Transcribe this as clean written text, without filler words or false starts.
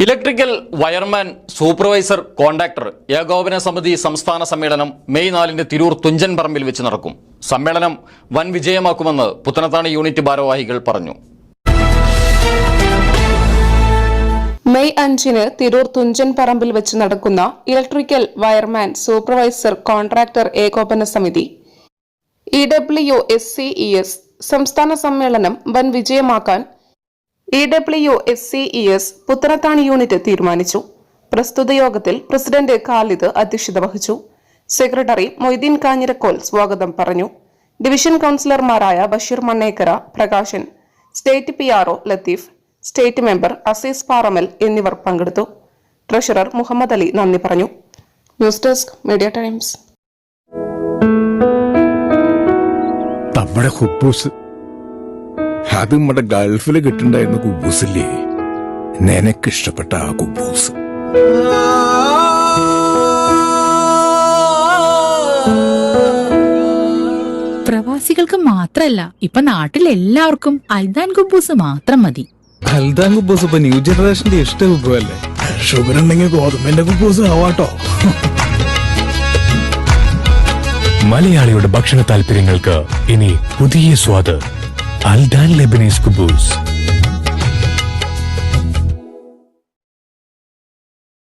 Electrical wireman supervisor contractor ഏകോപന സമിതി സംസ്ഥാന സമ്മേളനം മെയ് 4 തിരൂർ തുഞ്ചൻ പറമ്പിൽ വെച്ച് നടക്കും. സമ്മേളനം വൻ വിജയമാക്കുമെന്ന് പുത്തനത്താണി യൂണിറ്റ് ഭാരവാഹികൾ പറഞ്ഞു. മെയ് 5 തിരൂർ തുഞ്ചൻ പറമ്പിൽ വെച്ച് നടക്കുന്ന ഇലക്ട്രിക്കൽ വയർമാൻ സൂപ്പർവൈസർ കോൺട്രാക്ടർ ഏകോപന സമിതി EWSCES സംസ്ഥാന സമ്മേളനം വൻ വിജയമാക്കാൻ EWSCES പുത്തനത്താണി യൂണിറ്റ് തീരുമാനിച്ചു. പ്രസ്തുത യോഗത്തിൽ പ്രസിഡന്റ് ഖാലിദ് അധ്യക്ഷത വഹിച്ചു. സെക്രട്ടറി മൊയ്തീൻ കാഞ്ഞിരക്കോൽ സ്വാഗതം പറഞ്ഞു. ഡിവിഷൻ കൌൺസിലർമാരായ Basheer Mannekkara, Prakashan, state PRO Latheef, state member Azeez Paramal എന്നിവർ പങ്കെടുത്തു. ട്രഷറർ മുഹമ്മദ് അലി നന്ദി പറഞ്ഞു. News desk media times. നമ്മുടെ കുബൂസ് അത് നമ്മുടെ ഗൾഫിൽ കിട്ടുണ്ടായിരുന്ന കുബൂസില്ലേ, നിനക്കിഷ്ടപ്പെട്ട ആ കുബൂസ്. പ്രവാസികൾക്ക് മാത്രല്ല, ഇപ്പൊ നാട്ടിൽ എല്ലാവർക്കും അൽദാൻ കുബൂസ് മാത്രം മതി. അൽദാൻ കുബൂസ് ഇപ്പൊ ന്യൂ ജനറേഷന്റെ ഇഷ്ട കുബുവല്ലേ. ഷുഗർ ഉണ്ടെങ്കിൽ ഗോതമ്പിന്റെ കുബൂസ് ആവാട്ടോ. മലയാളിയുടെ ഭക്ഷണ താല്പര്യങ്ങൾക്ക് ഇനി പുതിയ സ്വാദ്. അൽദാൻ ലെബനീസ് കുബൂസ്.